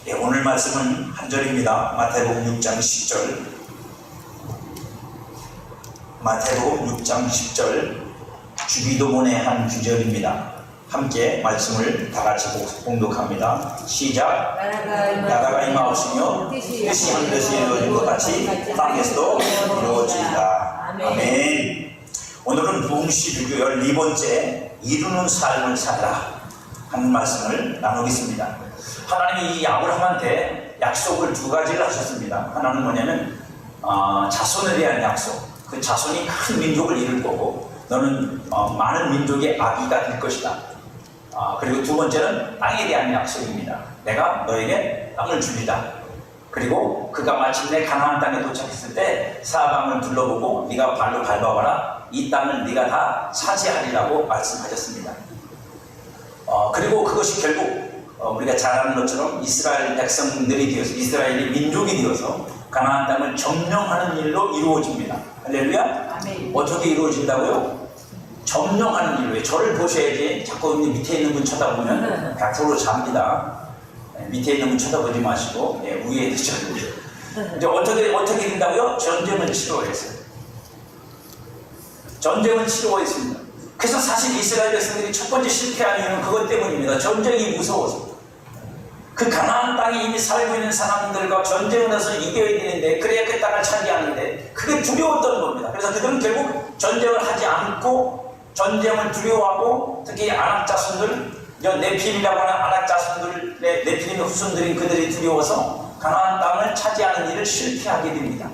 예, 오늘 말씀은 한 절입니다. 마태복음 6장 10절. 마태복음 6장 10절 주기도문의 한 구절입니다. 함께 말씀을 다 같이 봉독합니다. 시작. 나라가 임하옵시며 뜻이 하늘에서 이루어진 것 같이 땅에서도 이루어지리라. 아멘. 오늘은 부흥시 12번째 이루는 삶을 살라 하는 말씀을 나누겠습니다. 하나님이 이 아브라함한테 약속을 두 가지를 하셨습니다. 하나는 뭐냐면 자손에 대한 약속. 그 자손이 큰 민족을 이룰 거고 너는 많은 민족의 아비가 될 것이다. 그리고 두 번째는 땅에 대한 약속입니다. 내가 너에게 땅을 주리다. 그리고 그가 마침내 가나안 땅에 도착했을 때 사방을 둘러보고 네가 발로 밟아봐라. 이 땅을 네가 다 차지하리라고 말씀하셨습니다. 그리고 그것이 결국 우리가 잘 아는 것처럼 이스라엘 백성들이 되어서 이스라엘이 민족이 되어서 가나안 땅을 점령하는 일로 이루어집니다. 할렐루야. 아멘. 어떻게 이루어진다고요? 점령하는 일로. 저를 보셔야지 자꾸 밑에 있는 분 쳐다보면 100% 잡니다. 밑에 있는 분 쳐다보지 마시고 위에 쳐다보세요. 이제 어떻게 된다고요? 전쟁을 치러했어요. 전쟁을 치러했습니다. 그래서 사실 이스라엘 백성들이 첫 번째 실패한 이유는 그것 때문입니다. 전쟁이 무서워서. 그 가나안 땅에 이미 살고 있는 사람들과 전쟁을 해서 이겨야 되는데 그래야 그 땅을 차지하는데 그게 두려웠던 겁니다. 그래서 그들은 결국 전쟁을 하지 않고 전쟁을 두려워하고 특히 아낙 자손들, 네필이라고 하는 아낙 자손들, 네필의 후손들인 그들이 두려워서 가나안 땅을 차지하는 일을 실패하게 됩니다.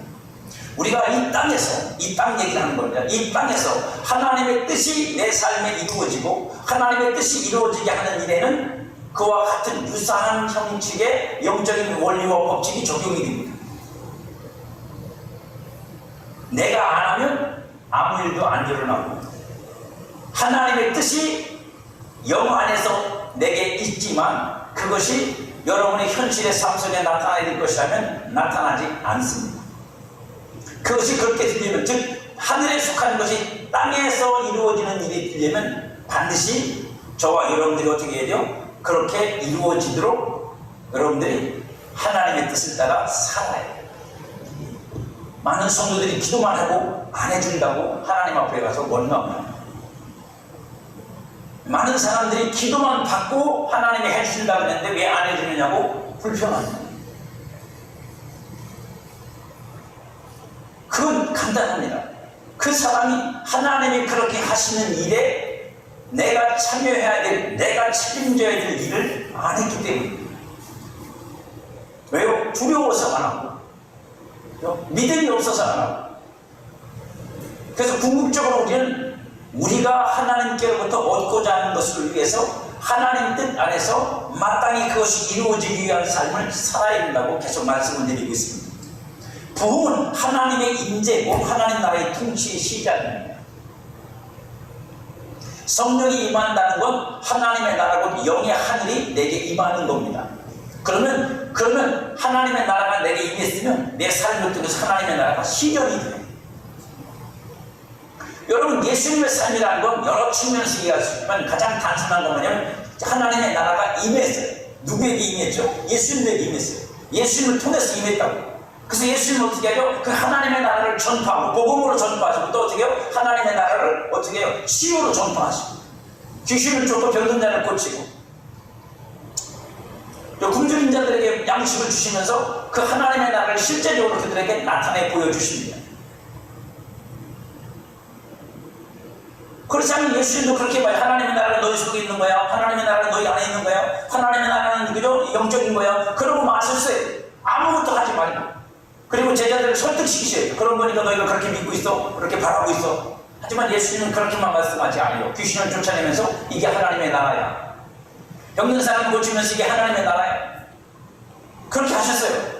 우리가 이 땅에서, 이 땅 얘기를 하는 겁니다. 이 땅에서 하나님의 뜻이 내 삶에 이루어지고 하나님의 뜻이 이루어지게 하는 일에는 그와 같은 유사한 형식의 영적인 원리와 법칙이 적용이 됩니다. 내가 안 하면 아무 일도 안 일어나고 하나님의 뜻이 영 안에서 내게 있지만 그것이 여러분의 현실의 삶 속에 나타나야 될 것이라면 나타나지 않습니다. 그것이 그렇게 되려면, 즉 하늘에 속한 것이 땅에서 이루어지는 일이 되려면 반드시 저와 여러분들이 어떻게 해야 돼요? 그렇게 이루어지도록 여러분들이 하나님의 뜻을 따라 살아야 돼요. 많은 성도들이 기도만 하고 안 해준다고 하나님 앞에 가서 원망합니다. 많은 사람들이 기도만 받고 하나님이 해주신다고 했는데 왜 안 해주느냐고 불평합니다. 그건 간단합니다. 그 사람이 하나님이 그렇게 하시는 일에 내가 참여해야 될, 내가 책임져야 될 일을 안 했기 때문입니다. 왜요? 두려워서 안 하고 믿음이 없어서 안 하고. 그래서 궁극적으로 우리가 하나님께로부터 얻고자 하는 것을 위해서 하나님 뜻 안에서 마땅히 그것이 이루어지기 위한 삶을 살아야 된다고 계속 말씀을 드리고 있습니다. 부흥은 하나님의 임재고 하나님 나라의 통치의 시작입니다. 성령이 임한다는 건 하나님의 나라고 영의 하늘이 내게 임하는 겁니다. 그러면 하나님의 나라가 내게 임했으면 내 삶을 통해서 하나님의 나라가 실현이 돼요. 여러분, 예수님의 삶이라는 건 여러 측면에서 이해할 수 있지만 가장 단순한 건 뭐냐면 하나님의 나라가 임했어요. 누구에게 임했죠? 예수님에게 임했어요. 예수님을 통해서 임했다고. 그래서 예수님은 어떻게 해요? 그 하나님의 나라를 전파하고 복음으로 전파하시고 또 어떻게 해요? 하나님의 나라를 어떻게 해요? 치유로 전파하시고 귀신을 쫓고 병든 자를 고치고 굶주린 자들에게 양식을 주시면서 그 하나님의 나라를 실제적으로 그들에게 나타내 보여주십니다. 그렇지 않으면 예수님도 그렇게 봐요. 하나님의 나라가 너희 속에 있는 거야. 하나님의 나라가 너희 안에 있는 거야. 하나님의 나라는 그죠? 영적인 거야. 그러고 마셨어요. 아무것도 하지 말고. 그리고 제자들을 설득시키셔요. 그런 거니까 너희가 그렇게 믿고 있어. 그렇게 바라고 있어. 하지만 예수님은 그렇게만 말씀하지 않아요. 귀신을 쫓아내면서 이게 하나님의 나라야. 병든 사람 고치면서 이게 하나님의 나라야. 그렇게 하셨어요.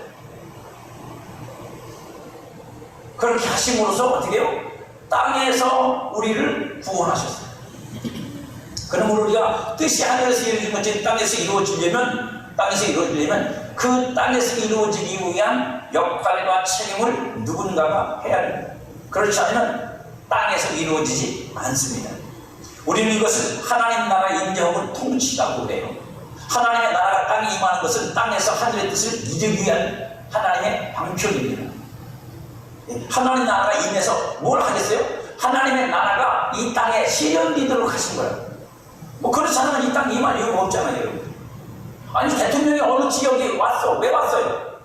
그렇게 하심으로써 어떻게 해요? 땅에서 우리를 구원하셨어요. 그러므로 우리가 뜻이 하늘에서 이루어진 것처럼 땅에서 이루어지려면 그 땅에서 이루어지기 위한 역할과 책임을 누군가가 해야 됩니다. 그렇지 않으면 땅에서 이루어지지 않습니다. 우리는 이것을 하나님 나라의 임재하고 통치라고 그래요. 하나님의 나라가 땅에 임하는 것은 땅에서 하늘의 뜻을 이루기 위한 하나님의 방편입니다. 하나님 나라가 임해서 뭘 하겠어요? 하나님의 나라가 이 땅에 실현되도록 하신 거예요. 뭐 그렇지 않으면 이 땅에 임할 이유가 없잖아요, 여러분. 아니 대통령이 어느 지역에 왔어. 왜 왔어요?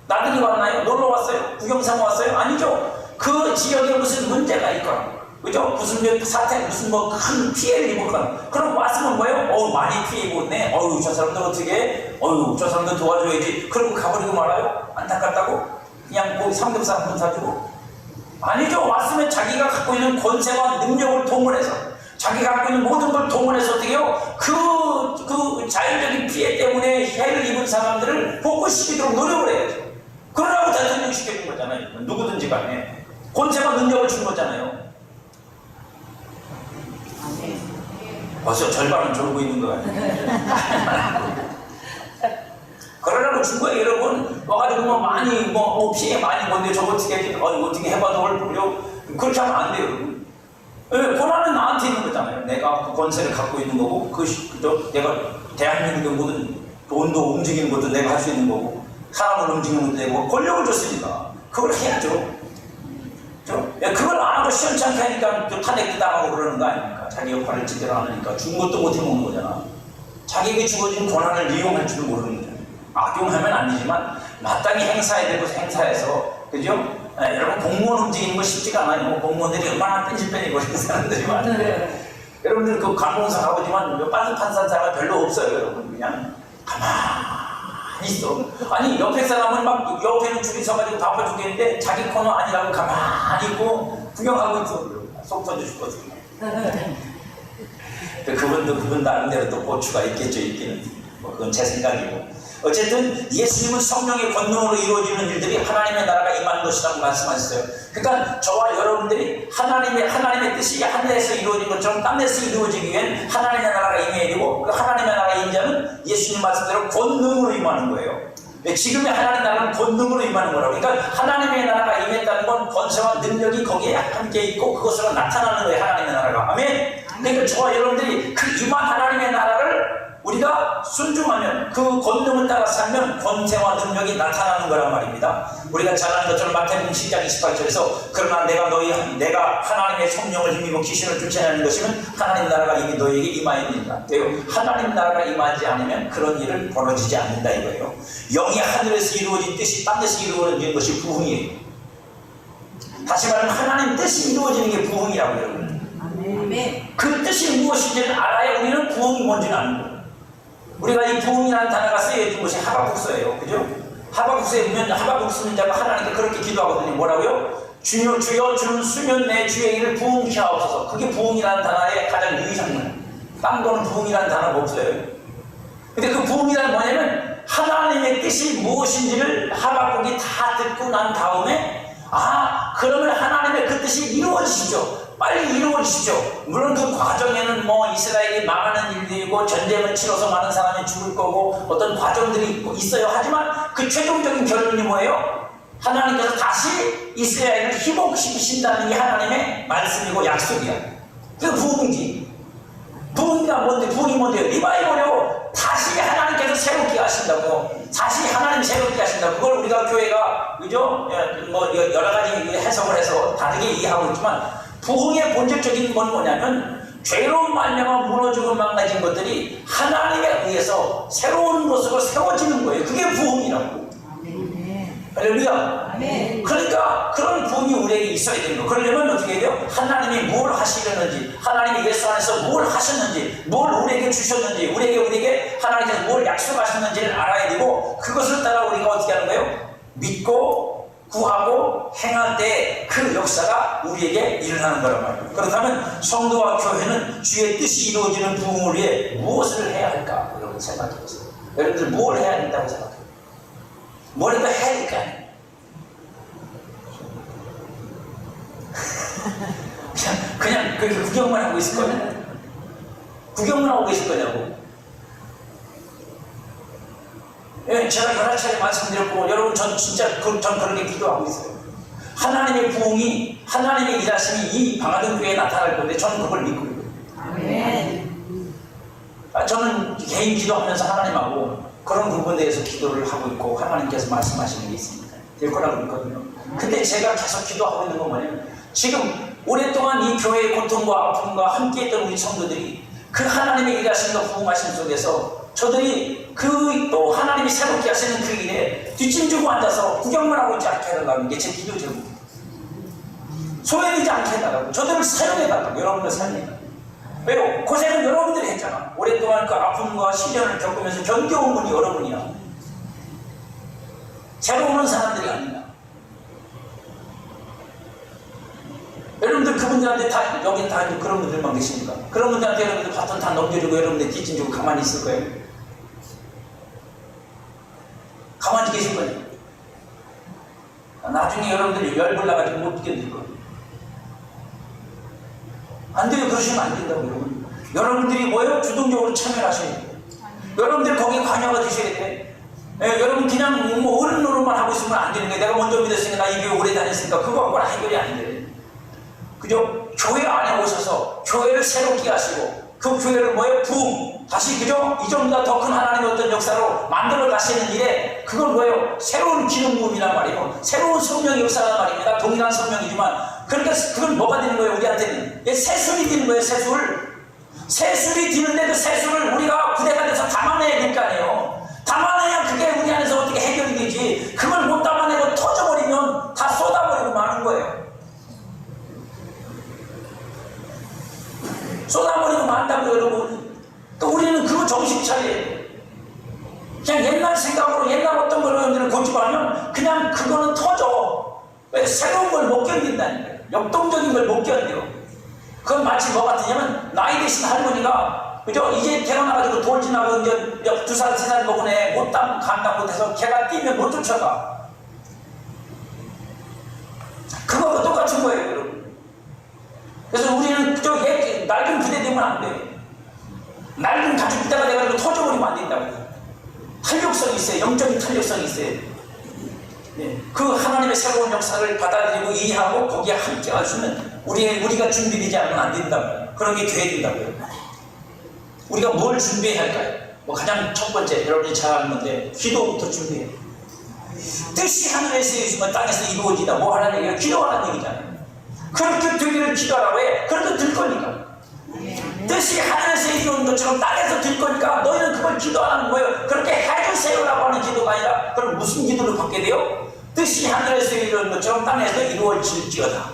나들이 왔나요? 놀러 왔어요? 구경삼아 왔어요? 아니죠. 그 지역에 무슨 문제가 있거나 그죠? 무슨 사태, 무슨 뭐 큰 피해를 입었거나 그럼 왔으면 뭐예요? 많이 피해 입었네. 저 사람들 어떻게 해? 저 사람들 도와줘야지. 그러고 가버리고 말아요? 안타깝다고? 그냥 거기 삼겹살 한 번 사주고? 아니죠. 왔으면 자기가 갖고 있는 권세와 능력을 동원해서 자기가 갖고 있는 모든 걸 동원해서 어떻게 해요? 그 자연적인 피해 때문에 해를 입은 사람들을 복구시키도록 노력을 해야죠. 그러라고 대통령 시켜준 거잖아요. 누구든지 간에 권세와 능력을 준 거잖아요. 벌써 절반은 졸고 있는 거 같아요. 그러라고 준 거예요, 여러분. 와가지고 뭐 많이 피해 많이 본데 저거 어떻게 어떻게 해봐도 그렇게 하면 안 돼요, 여러분. 권한은 나한테 있는 거잖아요. 내가 그 권세를 갖고 있는 거고, 내가 대한민국의 모든 돈도 움직이는 것도 내가 할 수 있는 거고, 사람을 움직이는 것도 내고 권력을 줬으니까 그걸 해야죠. 그걸 안 하고 시원찮게 하니까 또 탄핵도 당하고 그러는 거 아닙니까? 자기 역할을 제대로 안 하니까 죽은 것도 못 해먹는 거잖아. 자기에게 주어진 권한을 이용할 줄 모르는 거잖아요. 악용하면 안 되지만 마땅히 행사해야 되고 행사해서, 그죠? 여러분 공무원 움직이는 거 쉽지가 않아요. 공무원들이 얼마나 뺀질뺀질 거리는 사람들이 많은데 여러분들 그 관공서 가보지만 빤스판산 사람은 별로 없어요. 여러분 그냥 가만히 있어. 아니 옆에 사람은 막 옆에는 줄이 서가지고 바빠 죽겠는데 자기 코너 아니라고 가만히 있고 구경하고 있어. 속 터져 죽거든요. 그분 나름대로 또 고추가 있겠죠. 있기는 그건 제 생각이고. 어쨌든 예수님은 성령의 권능으로 이루어지는 일들이 하나님의 나라가 임하는 것이라고 말씀하셨어요. 그러니까 저와 여러분들이 하나님의 뜻이 하늘에서 이루어진 것처럼 땅에서 이루어지기 위한 하나님의 나라가 임해야 되고, 그 하나님의 나라가 임자는 예수님 말씀대로 권능으로 임하는 거예요. 지금의 하나님의 나라는 권능으로 임하는 거라고. 그러니까 하나님의 나라가 임했다는 건 권세와 능력이 거기에 함께 있고 그것으로 나타나는 거예요, 하나님의 나라가. 아멘. 그러니까 저와 여러분들이 그 임한 하나님의 나라를 우리가 순종하면, 그 권능을 따라 살면 권세와 능력이 나타나는 거란 말입니다. 우리가 잘 아는 것처럼 마태복음 10장 28절에서 그러나 내가 하나님의 성령을 힘입어 귀신을 쫓아내는 것이면 하나님 나라가 이미 너희에게 임하였느니라. 하나님 나라가 임하지 않으면 그런 일은 벌어지지 않는다 이거예요. 영이 하늘에서 이루어진 뜻이 땅에서 이루어진 것이 부흥이에요. 다시 말하면 하나님 뜻이 이루어지는 게 부흥이라고 여러분. 그 뜻이 무엇인지를 알아야 우리는 부흥이 뭔지는 아는 거예요. 우리가 이 부흥이라는 단어가 쓰여진 것이 하박국서예요. 그죠? 하박국서에 보면 하박국 쓰는 자가 하나님께 그렇게 기도하거든요. 뭐라고요? 주여 주는 수면 내 주의 일을 부흥케 하옵소서. 그게 부흥이라는 단어의 가장 유의한 거예요. 딴 거는 부흥이라는 단어가 없어요. 근데 그 부흥이란 뭐냐면 하나님의 뜻이 무엇인지를 하박국이 다 듣고 난 다음에 그러면 하나님의 그 뜻이 이루어지시죠. 빨리 이루어지시죠. 물론 그 과정에는 이스라엘이 망하는 일들이고 전쟁을 치러서 많은 사람이 죽을 거고 어떤 과정들이 있어요. 하지만 그 최종적인 결론이 뭐예요? 하나님께서 다시 이스라엘을 회복시키신다는 게 하나님의 말씀이고 약속이야. 그게 부흥이지. 부흥이가 뭔데? 부흥이 뭔데요? 리바이벌이요. 다시 하나님께서 새롭게 하신다고. 다시 하나님 새롭게 하신다고. 그걸 우리가 교회가 그죠? 여러 가지 해석을 해서 다르게 이해하고 있지만, 부흥의 본질적인 건 뭐냐면 죄로 말미암아 무너지고 망가진 것들이 하나님에 의해서 새로운 모습으로 세워지는 거예요. 그게 부흥이라고. 할렐루야. 그러니까 그런 부흥이 우리에게 있어야 되는 거. 그러려면 어떻게 해야 돼요? 하나님이 뭘 하시려는지, 하나님이 예수 안에서 뭘 하셨는지, 뭘 우리에게 주셨는지, 우리에게 하나님께서 뭘 약속하셨는지를 알아야 되고, 그것을 따라 우리가 어떻게 하는 거예요? 믿고 구하고 행할 때 그 역사가 우리에게 일어나는 거란 말이에요. 그렇다면 성도와 교회는 주의 뜻이 이루어지는 부흥을 위해 무엇을 해야 할까? 여러분 생각해 보세요. 여러분들 뭘 해야 된다고 생각해요? 뭐라도 해야 될 거 아니에요? 그냥 그렇게 구경만 하고 있을 거냐? 구경만 하고 계실 거냐고? 제가 여러 차례 말씀드렸고, 여러분 전 그렇게 기도하고 있어요. 하나님의 부흥이, 하나님의 일하심이 이 방화동 교회에 나타날 건데 저는 그걸 믿고 있어요. 저는 개인 기도하면서 하나님하고 그런 부분에 대해서 기도를 하고 있고 하나님께서 말씀하시는 게 있습니다. 될 거라고 믿거든요. 근데 제가 계속 기도하고 있는 건 뭐냐면 지금 오랫동안 이 교회의 고통과 아픔과 함께했던 우리 성도들이 그 하나님의 일하심과 부흥하심 속에서 저들이 그 또 하나님이 새롭게 하시는 그 일에 뒷짐지고 앉아서 구경만 하고 있지 않게 해달라는 게 제 기도 제목입니다. 소외되지 않게 해달라고, 저들을 사용해달라고, 여러분들 살리는. 왜요? 고생은 여러분들이 했잖아. 오랫동안 그 아픔과 시련을 겪으면서 견뎌온 분이 여러분이야. 새로 오는 사람들이 아니야. 여러분들 그분들한테 다, 여기 다 그런 분들만 계십니까? 그런 분들한테 여러분들 바톤 다 넘겨주고 여러분들 뒷짐지고 가만히 있을 거예요? 가만히 계실 거예요? 나중에 여러분들이 열불 나가지고 못 견딜 거예요. 안 돼요. 그러시면 안 된다고, 여러분. 여러분들이 뭐예요? 주동적으로 참여를 하셔야 돼요. 여러분들 거기에 관여가 되셔야 돼. 예, 여러분 그냥 뭐 어른 노릇만 하고 있으면 안 되는 거예요. 내가 먼저 믿었으니까 나 이 교회 오래 다녔으니까 그거 갖고는 해결이 안 돼. 그죠? 교회 안에 오셔서 교회를 새롭게 하시고 그 교회를 뭐예요? 부흥. 다시 그죠? 이전보다 더 큰 하나님의 어떤 역사로 만들어 가시는 일에 그건 뭐예요? 새로운 기름 부음이란 말이고 새로운 성령의 역사란 말입니다. 동일한 성령이지만 그러니까 그건 뭐가 되는 거예요? 우리한테는 새술이 되는 거예요. 새술이 되는데 그 새술을 우리가 부대가 돼서 담아내야 될 거 아니에요. 담아내야 그게 우리 안에서 어떻게 해결이 되지. 그걸 못 담아내고 터져버리면 다 쏟아버리고 마는 거예요. 쏟아버리고 만다고 여러분. 또 우리는 그거 정신 차려야 돼요. 그냥 옛날 생각으로 옛날 어떤 걸 여러분들을 고집하면 그냥 그거는 터져. 왜? 새로운 걸 못 견딘다니까요. 역동적인 걸 못 견뎌. 그건 마치 뭐 같으냐면 나이 드신 할머니가 그죠? 이제 태어나가지고 돌 지나고 이제 2살, 3살 먹은 애 감당 못해서 걔가 뛰면 못 쫓아가. 그거하고 똑같은 거예요, 여러분. 그래서 우리는 그저 낡은 부대 되면 안 돼요. 낡은 가죽 부대가 돼가지고 터져버리면 안 된다고. 탄력성이 있어요. 영적인 탄력성이 있어요. 네. 그 하나님의 새로운 역사를 받아들이고 이해하고 거기에 함께 할 수 있는 우리가 준비되지 않으면 안 된다고요. 그런 게 돼야 된다고요. 우리가 뭘 준비해야 할까요? 뭐 가장 첫 번째 여러분이 잘 아는 건데 기도부터 준비해요. 뜻이 하늘에서 이루어지면 땅에서 이루어지다. 뭐 하라는 얘기가 기도하라는 얘기잖아요. 그렇게 되기를 기도하라고 해. 그렇게 될 거니까. 뜻이 하늘에서 이루어진 것처럼 땅에서 될 거니까 너희는 그걸 기도하는 거예요. 그렇게 해주세요라고 하는 기도가 아니라 그럼 무슨 기도를 받게 돼요? 뜻이 하늘에서 이루어진 것처럼 땅에서 이루어질지어다.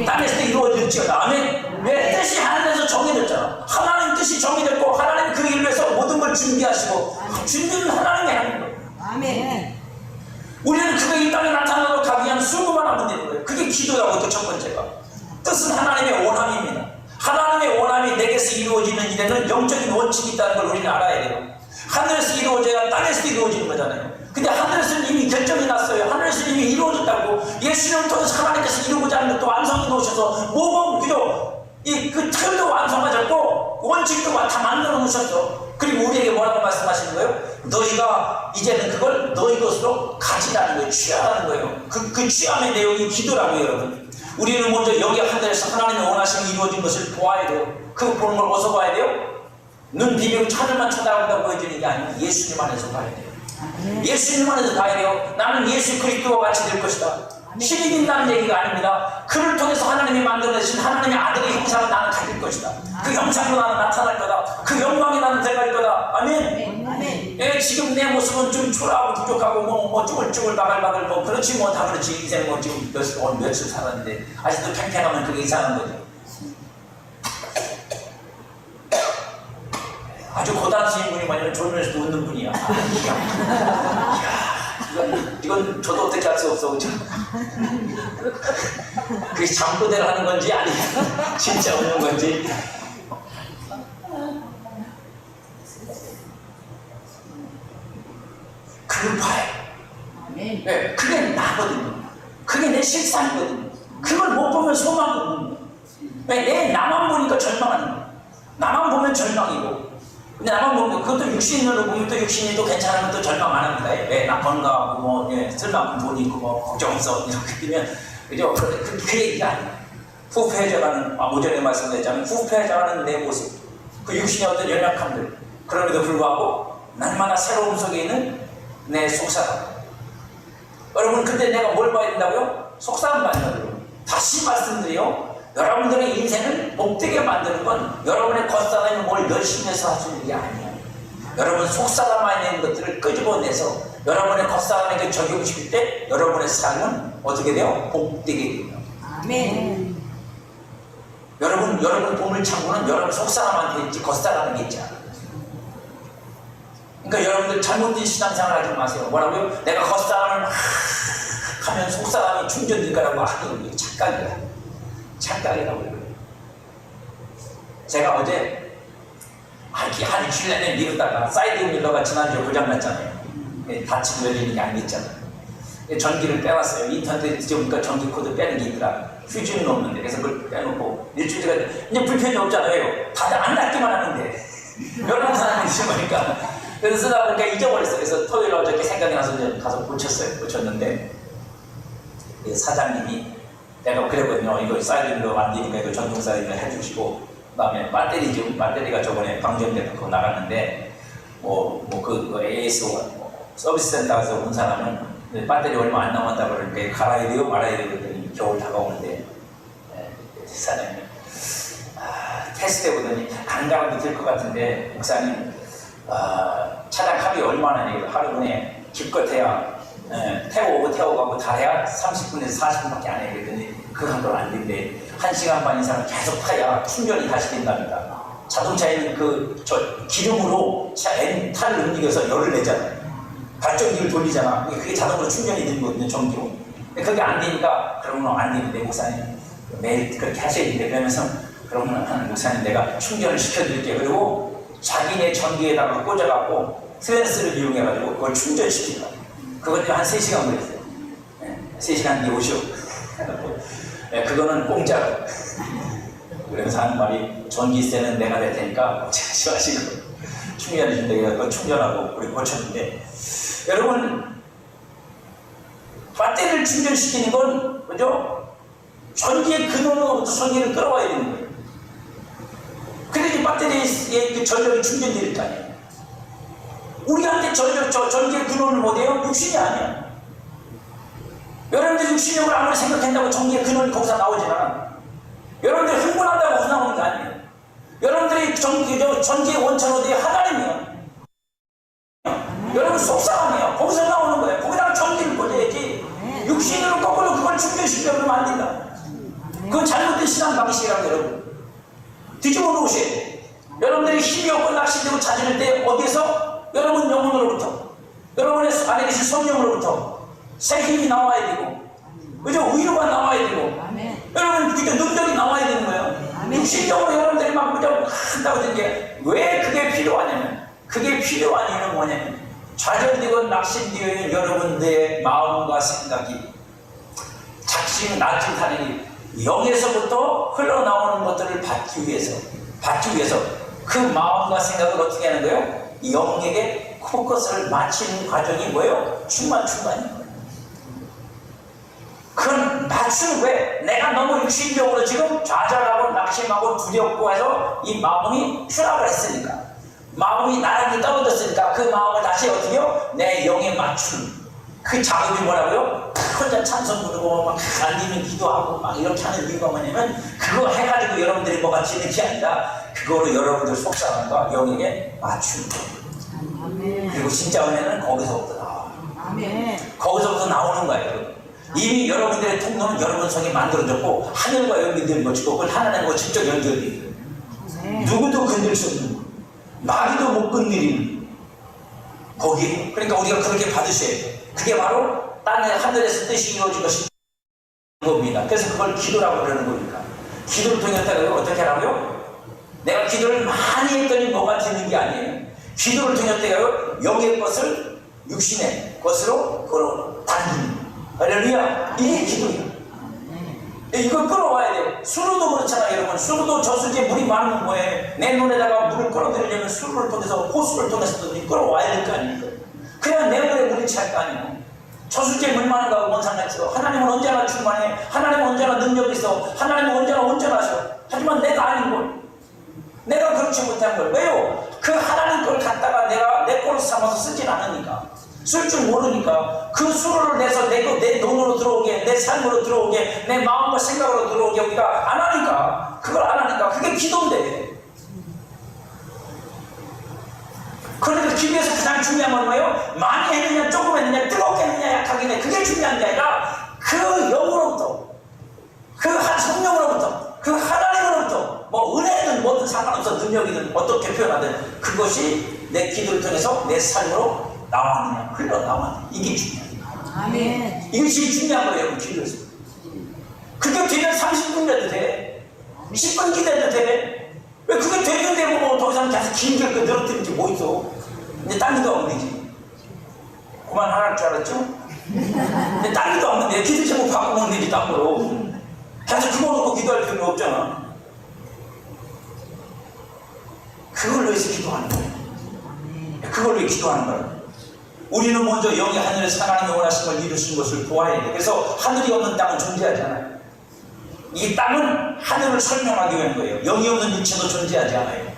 땅에서 이루어질지어다. 아멘. 왜? 뜻이 하늘에서 정해졌잖아. 하나님 뜻이 정해졌고 하나님 그 일을 위해서 모든 걸 준비하시고 준비는 하나님이 하는 거예요. 아멘. 우리는 그게 이 땅에 나타나도록 가기 위한 수고만 하면 되는 거예요. 그게 기도라고 또 첫 번째가. 뜻은 하나님의 원함입니다. 하나님의 원함이 내게서 이루어지는 일에는 영적인 원칙이 있다는 걸 우리는 알아야 돼요. 하늘에서 이루어져야 땅에서 이루어지는 거잖아요. 근데 하늘에서는 이미 결정이 났어요. 하늘에서는 이미 이루어졌다고. 예수님을 통해서 하나님께서 이루고자 하는 것도 완성해 놓으셔서 모범 그죠? 그 틀도 완성하셨고 원칙도 다 만들어 놓으셨어. 그리고 우리에게 뭐라고 말씀하시는 거예요? 너희가 이제는 그걸 너희 것으로 가지라는 거예요. 취하라는 거예요. 그 취함의 내용이 기도라고요, 여러분. 우리는 먼저 여기 하늘에서 하나님의 원하심이 이루어진 것을 보아야 돼요. 그 보는 걸 어디서 봐야 돼요? 눈 비비고 하늘만 쳐다본다고 보여지는 게 아니고 예수님 안에서 봐야 돼요. 예수님 안에서 봐야 돼요. 나는 예수 그리스도와 같이 될 것이다. 신이 된다는 얘기가 아닙니다. 그를 통해서 하나님이 만들어내신 하나님의 아들의 형상을 나는 가질 것이다. 그 형상으로 나는 나타날 거다. 그 영광에 나는 들어갈 거다. 아멘. 아멘. 예, 지금 내 모습은 좀 초라하고 부족하고 뭐 쭈글쭈글 바글바글 뭐 그렇지 뭐 다 그렇지. 인생 뭐 지금 며칠 살았는데 아직도 팽팽하면 그게 이상한 거죠. 아주 고단하신 분이 뭐냐면 졸면서도 웃는 분이야. 이건 저도 어떻게 할 수 없어, 그죠? 그게 잠꼬대를 하는 건지 아니면 진짜 웃는 건지. 그걸 봐요. 네, 그게 나거든요. 그게 내 실상이거든요. 그걸 못 보면 소망이 없는 거예요. 왜? 나만 보니까 절망하는 거예요. 나만 보면 절망이고. 근데 나만 보면 그것도 육신으로 보면 또 육신이 또 괜찮으면 또 절망 안 합니다. 왜? 나 건강하고 뭐 쓸 만큼 돈 있고 뭐 걱정 없어 이렇게 되면 그죠? 그 얘기가 아니에요. 후패해져가는 오전에 말씀드렸잖아요. 후패해져가는 내 모습, 그 육신의 어떤 연약함들, 그럼에도 불구하고 날마다 새로움 속에 있는 내 속사람. 여러분, 근데 내가 뭘 봐야 된다고요? 속사람 만나요. 다시 말씀드려요. 여러분들의 인생을 복되게 만드는 건 여러분의 겉사람이 뭘 열심히 해서 하시는 게 아니에요. 여러분 속사람 안에 있는 것들을 끄집어내서 여러분의 겉사람에게 적용시킬 때 여러분의 삶은 어떻게 돼요? 복되게 돼요. 아멘. 여러분 보물창고는 여러분 속사람한테 있지 겉사람에게 있지 않아요. 그러니까 여러분들 잘못된 신앙생활 하지 마세요. 뭐라고요? 내가 겉사람을 하면 속사람이 충전될 거라고 하는 게 착각이야. 착각이라고 그래요. 제가 어제 한 7년 내내 미루다가 사이드 밀러가 지난주에 고장났잖아요. 다치고 열리는 게 아니겠잖아요. 전기를 빼왔어요. 인터넷에 뒤져보니까 전기 코드 빼는 게 있더라. 휴지는 없는데 그래서 그걸 빼놓고 일주일 전에 이제 불편이 없잖아요. 다들 안 낫기만 하는데 여러 사람이 잊어버리니까 그래서 쓰다 보니까 잊어버렸어요. 그래서 토요일 어저께 생각이 나서 이제 가서 고쳤는데 사장님이 내가 그랬거든요. 이거 사이드 밀러 안 되니까 이거 전동 사이드 밀러 해주시고 그 다음에 배터리가 저번에 방전돼서 그거 나갔는데 그 AS 서비스 센터에서 온 사람은 배터리 얼마 안 남았다고 그러니까 갈아야 돼요 말아야 돼요 그랬더니 겨울 다가오는데 사장님 테스트 해보더니 안 갈아도 될 것 같은데 목사님 차량 합이 얼마나 하루분에 기껏해야 태우고 가고 다 해야 30분에서 40분밖에 안 해 그랬더니 그건 또 안 된대. 1시간 반 이상 계속 타야 충전이 다시 된답니다. 자동차에는 기름으로 탄을 움직여서 열을 내잖아요. 발전기를 돌리잖아. 그게 자동으로 충전이 되는 거거든요, 전기로. 근데 그게 안 되니까 그러면 안 되는데 목사님 매일 그렇게 하셔야 되는데 그러면서 그러면 하는 목사님 내가 충전을 시켜드릴게요. 그리고 자기네 전기에다가 꽂아갖고 트랜스를 이용해가지고 그걸 충전시키더라. 그것도 한 3시간 걸렸어요. 3시간 뒤에 오시오. 그거는 공짜로. 그래서 하는 말이 전기세는 내가 낼 테니까 걱정하시고 충전해 준다. 그래서 충전하고 우리 고쳤는데 여러분 배터리를 충전시키는 건 그죠? 전기의 근원으로부터 전기를 끌어와야 되는 거예요. 그래야지 배터리의 전력이 충전될 거 아니에요. 우리한테 전기의 근원은 뭐예요? 육신이 아니야. 여러분들 육신력을 아무리 생각한다고 전기의 근원이 거기서 나오진 않아. 여러분들이 흥분한다고 거기서 나오는 게 아니에요. 여러분들이 전기의 원천 어디에 하나님이에요. 여러분 속상하네요. 거기서 나오는 거예요. 거기다가 전기를 꽂아야지. 육신으로 거꾸로 그걸 충전시키려고 하면 안 된다. 그건 잘못된 신앙 방식이라고 여러분. 뒤집어 놓으셔야 돼요. 여러분들이 힘이 없고 낚시되고 자질을 때 어디에서? 여러분 영혼으로부터. 여러분의 안에 계신 성령으로부터. 새 힘이 나와야 되고, 그죠? 위로가 나와야 되고, 여러분 그때 능력이 나와야 되는 거예요. 육신적으로 여러분들이 막 그저 한다고 되는 게 왜 그게 필요하냐면, 그게 필요한 이유는 뭐냐면, 좌절되고 낙심되어 있는 여러분들의 마음과 생각이 작심 낮은 타는 영에서부터 흘러나오는 것들을 받기 위해서 그 마음과 생각을 어떻게 하는 거예요? 영에게 포커스를 맞추는 과정이 뭐예요? 충만인 거예요. 그건 맞추는 왜? 내가 너무 육신적으로 지금 좌절하고 낙심하고 두렵고 해서 이 마음이 추락을 했으니까 마음이 나락이 떨어졌으니까 그 마음을 다시 어떻게 해요? 내 영에 맞추는 그 작업이 뭐라고요? 혼자 찬송 부르고 막 안되면 기도하고 막 이렇게 하는 이유가 뭐냐면 그거 해가지고 여러분들이 뭐가 되는 게 아니라 그거로 여러분들 속상함과 영에게 맞추는 거예요. 그리고 진짜 은혜는 거기서부터 나와요. 거기서부터 나오는 거예요. 이미 여러분들의 통로는 여러분 속에 만들어졌고 하늘과 연결된 것이고 그걸 하나님과 직접 연결되어 있어요. 누구도 건들 수 없는 거. 마귀도 못 건드리는 거기에. 그러니까 우리가 그렇게 받으셔야 돼요. 그게 바로 땅에 하늘에서 뜻이 이루어진 것이 겁니다. 그래서 그걸 기도라고 그러는 거니까. 기도를 통했다가 어떻게 하라고요? 내가 기도를 많이 했더니 뭐가 되는 게 아니에요. 기도를 통했다가 영의 것을 육신의 것으로 끌어당기는 거예요. 할렐루야. 이게 기도야. 이걸 끌어와야 돼. 수로도 그렇잖아 여러분. 수로도 저수지에 물이 많으면 뭐해? 내 눈에다가 물을 끌어들이려면 수로를 통해서 호수를 통해서 끌어와야 될 거 아닙니까? 그래야 내 눈에 물이 찰 거 아니에요. 저수지에 물 많은 거하고 뭔 상관있어? 하나님은 언제나 충만해. 하나님은 언제나 능력이 있어. 하나님은 언제나 온전하셔. 하지만 내가 아닌 걸. 내가 그렇지 못한 걸. 왜요? 그 하나님 걸 갖다가 내가 내 꼴을 삼아서 쓰진 않으니까, 쓸 줄 모르니까 그 수로를 내서 내 돈으로 들어오게, 내 삶으로 들어오게, 내 마음과 생각으로 들어오게 우리가 안 하니까, 그걸 안 하니까 그게 기도인데. 그러니까 기도에서 가장 중요한 건 뭐예요? 많이 했느냐 조금 했느냐 뜨겁게 했느냐 약하게 했느냐, 그게 중요한 게 아니라 그 영으로부터, 그 성령으로부터, 그 하나님으로부터, 뭐 은혜든 뭐든 상관없어, 능력이든 어떻게 표현하든 그것이 내 기도를 통해서 내 삶으로 나왔느냐, 흘러나왔느냐, 이게 중요해요. 아멘. 이게 제일 중요한 거예요, 여러분. 기도에서. 그게 되면 30분 돼도 돼, 10분 기도해도 돼. 왜 그게 되는데 뭐 더 이상 계속 길게 늘어뜨리는 게 뭐 있어. 이제 딴 기도 하면 되지. 그만 하라는 줄 알았죠? 근데 딴 기도 하면 돼. 기도 제목 바꾸면 되지, 딴 거로. 계속 그거 놓고 기도할 필요가 없잖아. 그걸 위해서 기도하는 거예요. 그걸 위해 기도하는 거예요. 우리는 먼저 영이 하늘에서 하나님의 원하신 걸 이루신 것을 보아야 돼. 그래서 하늘이 없는 땅은 존재하지 않아요. 이 땅은 하늘을 설명하기 위한 거예요. 영이 없는 육체도 존재하지 않아요.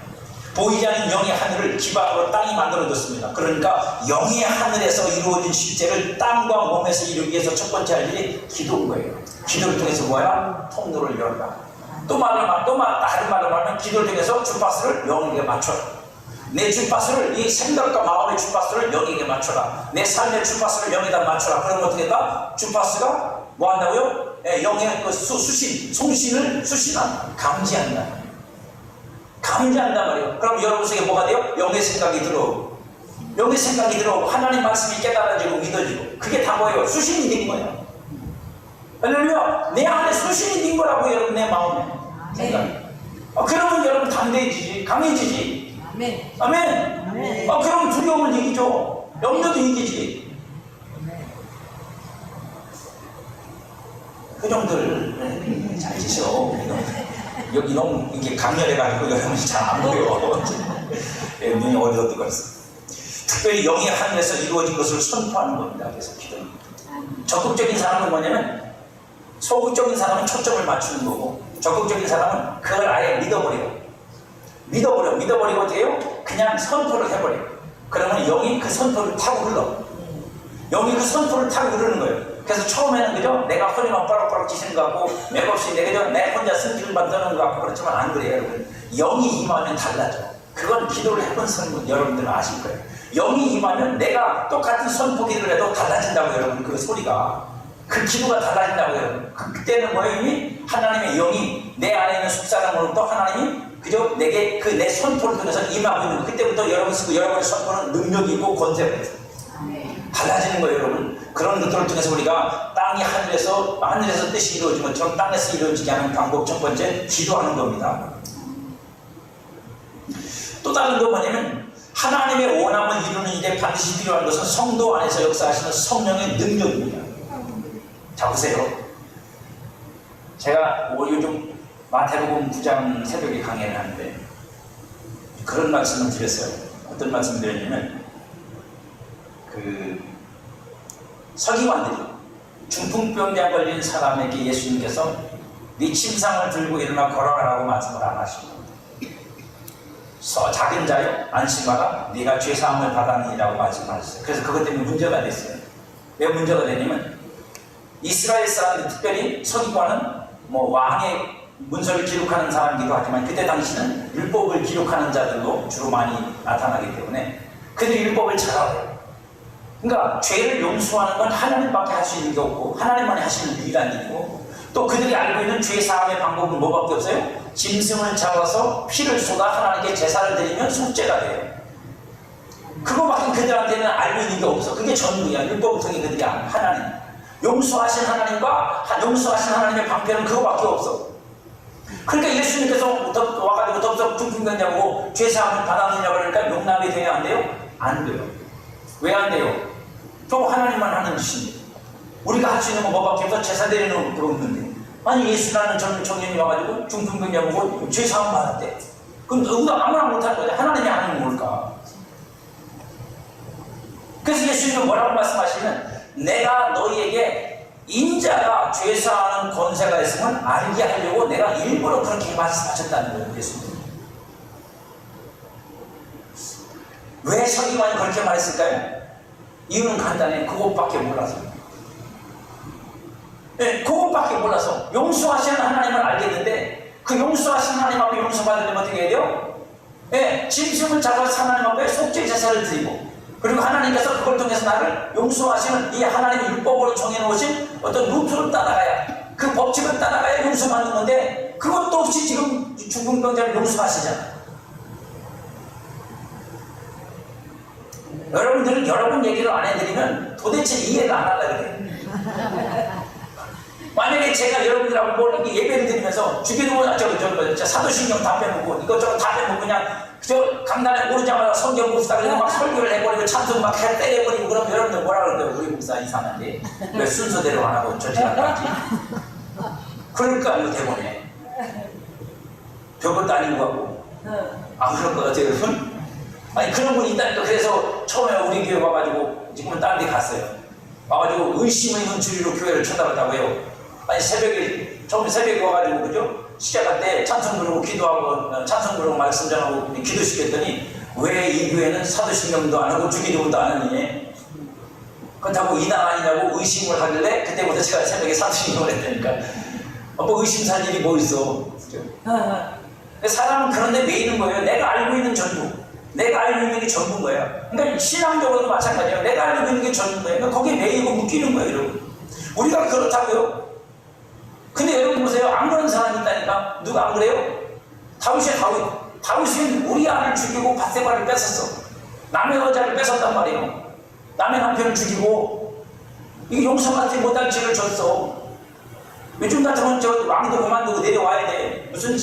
보이지 않는 영의 하늘을 기반으로 땅이 만들어졌습니다. 그러니까 영의 하늘에서 이루어진 실제를 땅과 몸에서 이루기 위해서 첫 번째 할 일이 기도인 거예요. 기도를 통해서 뭐야? 통로를 열라. 다른 말로 말하면 기도를 통해서 주파수를 영에게 맞춰라. 내 주파수를, 이 생각과 마음의 주파수를 영에게 맞춰라. 내 삶의 주파수를 영에다 맞춰라. 그러면 어떻게 된다? 주파수가 뭐 한다고요? 영의 그 송신을 수신한다. 감지한다. 감지한단 말이에요. 그럼 여러분 속에 뭐가 돼요? 영의 생각이 들어오고, 영의 생각이 들어오고, 하나님 말씀이 깨달아지고 믿어지고, 그게 다 뭐예요? 수신이 된 거예요. 할렐루야! 내 안에 수신이 된 거라고, 여러분, 내 마음에 생각이. 그러면 여러분 담대해지지, 강해지지. 아멘. 아멘. 아멘. 그러면 두려움을 이기죠. 염려도 이기지. 표정들 잘 지셔. 여기 너무 이게 강렬해가지고 여러분이 잘 안 보여. 눈이 어디로 들어갔어. 특별히 영의 하늘에서 이루어진 것을 선포하는 겁니다. 그래서 기도는. 적극적인 사람은 뭐냐면, 소극적인 사람은 초점을 맞추는 거고, 적극적인 사람은 그걸 아예 믿어버리고 어떻게 해요? 그냥 선포를 해버려요. 그러면 영이 그 선포를 타고 흘러. 영이 그 선포를 타고 흐르는 거예요. 그래서 처음에는 그죠? 내가 허리만 빠락빠락 지시는 것 같고, 맥없이 내 혼자 승기를 만드는 것 같고, 그렇지만 안 그래요, 여러분. 영이 임하면 달라져. 그건 기도를 해본 사람은 여러분들은 아실 거예요. 영이 임하면 내가 똑같은 선포 기도를 해도 달라진다고, 여러분. 그 소리가. 그 기도가 달라진다고, 여러분. 그때는 뭐예요? 이미 하나님의 영이 내 안에 있는 속사람으로부터 하나님이 그죠? 내게 그 내 선포를 통해서 임하고 있는 거. 그때부터 여러분의 선포는 능력이 있고 권세가 있어요. 달라지는 거예요, 여러분. 그런 것들을 통해서 우리가 땅이 하늘에서 뜻이 이루어진 것처럼 땅에서 이루어지게 하는 방법, 첫 번째, 기도하는 겁니다. 또 다른 거 뭐냐면, 하나님의 원함을 이루는 일에 반드시 필요한 것은 성도 안에서 역사하시는 성령의 능력입니다. 자, 보세요. 제가 요즘 마태복음 9장 새벽에 강의를 하는데 그런 말씀을 드렸어요. 어떤 말씀을 드렸냐면, 서기관들이 중풍병자 걸린 사람에게 예수님께서 네 침상을 들고 일어나 걸어가라고 말씀을 안 하시고, 작은 자여 안심하라, 네가 죄사함을 받았느니라고 말씀하셨어요. 그래서 그것 때문에 문제가 됐어요. 왜 문제가 되냐면, 이스라엘 사람들, 특별히 서기관은 뭐 왕의 문서를 기록하는 사람이기도 하지만, 그때 당시는 율법을 기록하는 자들도 주로 많이 나타나기 때문에 그들이 율법을 잘 알아요. 그러니까 죄를 용서하는 건 하나님밖에 할 수 있는 게 없고, 하나님만이 하시는 유일한 일이고, 또 그들이 알고 있는 죄 사함의 방법은 뭐밖에 없어요? 짐승을 잡아서 피를 쏟아 하나님께 제사를 드리면 속죄가 돼요. 그거밖에 그들한테는 알고 있는 게 없어. 그게 전부야. 율법을 통해 그들이 아는 하나님, 용서하신 하나님과 용서하신 하나님의 방편은 그거밖에 없어. 그러니까 예수님께서 와가지고 덥석 중풍병자고 죄사함을 받았느냐 그러니까 용납이 돼야 안 돼요? 안 돼요. 왜 안 돼요? 저 하나님만 하는 짓인데, 우리가 할 수 있는 건 뭐밖에 없어? 제사 드리는 그런 없는데, 아니 예수라는 젊은 청년이 와가지고 중풍병자 보고 죄사함 받았대. 그럼 누구도 아무나 못하는 거야. 하나님이 하는 건 뭘까? 그래서 예수님은 뭐라고 말씀하시면, 내가 너희에게 인자가 죄사하는 권세가 있으면 알게 하려고 내가 일부러 그렇게 말씀하셨다는 거예요, 예수님. 왜 서기관이 그렇게 말했을까요? 이유는 간단해. 그것밖에 몰라서. 네, 그것밖에 몰라서. 용서하시는 하나님을 알겠는데 그 용서하시는 하나님 앞에 용서받으려면 어떻게 해야 돼요? 네, 짐승을 잡아서 하나님 앞에 속죄 제사를 드리고, 그리고 하나님께서 그걸 통해서 나를 용서하시는 이 하나님의 율법으로 정해놓으신 어떤 루트를 따라가야, 그 법칙을 따라가야 용서받는 건데 그것도 없이 지금 죽은 병자를 용서하시잖아요. 여러분들은 여러분 얘기를 안 해드리면 도대체 이해를 안 하려고 그래요. 만약에 제가 여러분들하고 뭘 예배를 드리면서 주기도문 사도신경 다 빼먹고 이것저것 다 빼먹고 그냥 저 강단에 오르자마자 성경 봅시다 그래서 막 설교를 해버리고 찬송 막 때려버리고 그러면 여러분들 뭐라 그러는데 우리 목사 이상한데 왜 순서대로 안 하고 저렇게 안 하지? 그럴까요 대본에? 별것도 아닌 거 같고 안 그럴 것 같아요 여러분? 아니 그런 분이 있다니까. 그래서 처음에 우리 교회 와가지고 지금은 다른 데 갔어요. 와가지고 의심의 눈초리로 교회를 쳐다봤다고 해요. 아니 처음에 새벽에 와가지고 그죠? 시작할 때 찬송 부르고 기도하고 찬송 부르고 말씀 전하고 기도시켰더니 왜 이 교회는 사도신경도 안 하고 주기도문도 안 하니? 그렇다고 이단 아니냐고 의심을 하길래 그때부터 제가 새벽에 사도신경을 했다니까. 뭐 의심살 일이 뭐 있어? 그죠? 사람은 그런데 왜 있는 거예요? 내가 알고 있는 전부. 내가 알고 있는 게 전부인 거야. 그러니까 신앙적으로도 마찬가지예요. 내가 알고 있는 게 전부인 거예요. 그러니까 거기에 매이고 묶이는 거예요, 여러분. 우리가 그렇다고요. 근데 여러분 보세요. 안 그런 사람이 있다니까. 누가 안 그래요? 다윗은 우리아를 죽이고 밧세바를 뺏었어. 남의 여자를 뺏었단 말이에요. 남의 남편을 죽이고 이게 용서받지 못할 죄를 졌어. 요즘 같으면 저 왕도 그만두고 내려와야 돼. 무슨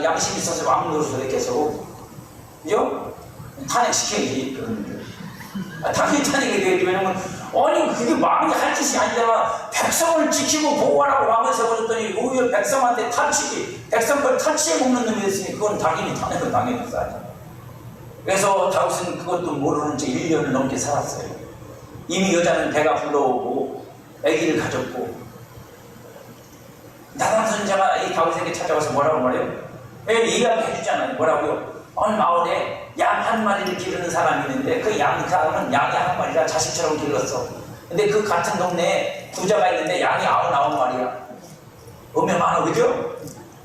양심이 있어서 왕 노릇을 계속. 그죠? 탄핵시켜야지. 당연히 탄핵이 되겠지. 왜냐면 아니 그게 왕이 할 짓이 아니라 백성을 지키고 보호하라고 왕을 세워줬더니 오히려 백성한테 백성 걸 탈취해 먹는 놈이 됐으니 그건 당연히 탄핵을 당했어야죠. 그래서 다윗은 그것도 모르는 채 1년을 넘게 살았어요. 이미 여자는 배가 불러오고 아기를 가졌고. 나단 선지자가 이 다윗에게 찾아와서 뭐라고 말해요? 이야기해 주잖아요. 뭐라고요? 어느 마을에 양 한 마리를 기르는 사람이 있는데 그 사람은 양이 한 마리라 자식처럼 길렀어. 근데 그 같은 동네에 부자가 있는데 양이 99마리야. 보면 많아, 그죠?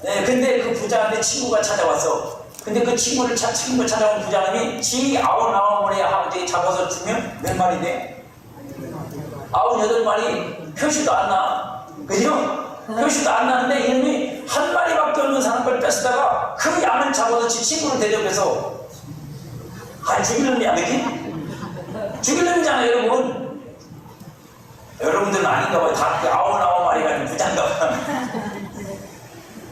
네, 근데 그 부자한테 친구가 찾아왔어. 근데 그 친구 찾아온 부자님이 지 99마리 아버지에게 잡아서 주면 몇 마리 돼? 98마리. 표시도 안 나. 그죠? 표시도 안 나는데 이놈이 한 마리밖에 없는 사람 걸 뺏다가 그 양을 잡아서 지 친구를 대접해서 죽이는 놈이야, 그지? 죽이는 놈이잖아, 여러분. 여러분들은 아닌가 봐요. 다 99마리가 부자인가 봐.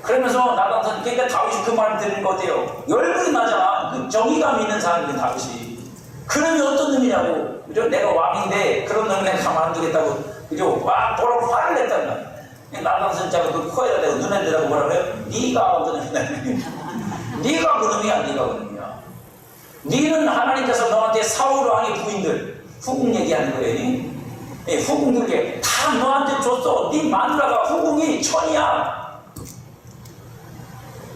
그러면서 나가서 그러니까 다윗이 그 말을 들으니까 어때요? 열불이 나잖아. 그 정의감 있는 사람이 다윗이. 그놈이 어떤 놈이냐고. 그죠? 내가 왕인데 그런 놈을 내가 가만 안 두겠다고. 그죠? 뭐라고 화를 냈단 말이야. 나간 선자가 그 코에다 대고 눈에 대라고 뭐라고 해요? 네가 어떤 놈이냐. 네가 그놈이야, 네가 그놈이야. 네는 하나님께서 너한테 사울 왕의 부인들 후궁 얘기하는 거예요. 후궁들께 다 너한테 줬어. 네 마누라가 후궁이 천이야.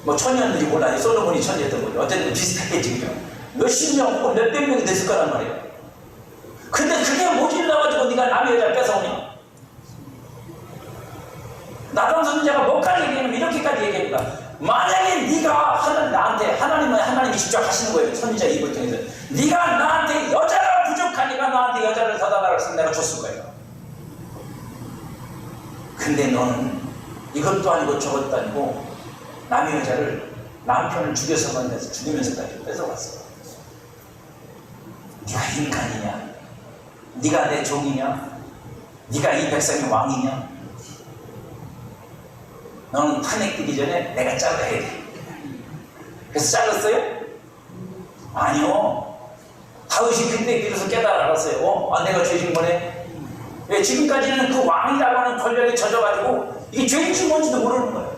뭐 천이었는지 몰라요. 솔로몬이 천이었던 거죠. 어쨌든 비슷하겠지, 그죠? 몇십 명 혹은 몇백 명이 됐을 거란 말이에요. 근데 그게 모질라가지고 네가 남의 여자를 뺏어오냐? 나단 선지자가 뭐까지 얘기하면 이렇게까지 얘기합니다. 만약에 네가 나한테 하나님이 직접 하시는 거예요. 선지자 입을 통해서 네가 나한테 여자가 부족하니까 나한테 여자를 더 달라고 해서 내가 줬을 거예요. 근데 너는 이것도 아니고 저것도 아니고 남의 여자를 남편을 죽이면서까지 뺏어갔어. 네가 인간이냐? 네가 내 종이냐? 네가 이 백성의 왕이냐? 너는 탄핵되기 전에 내가 잘라야 돼. 그래서 잘랐어요? 아니요. 다윗이 그때 비로소 깨달았어요. 내가 죄진 거네. 왜 지금까지는 그 왕이라고 하는 권력에 젖어가지고 이게 죄인지 뭔지도 모르는 거예요.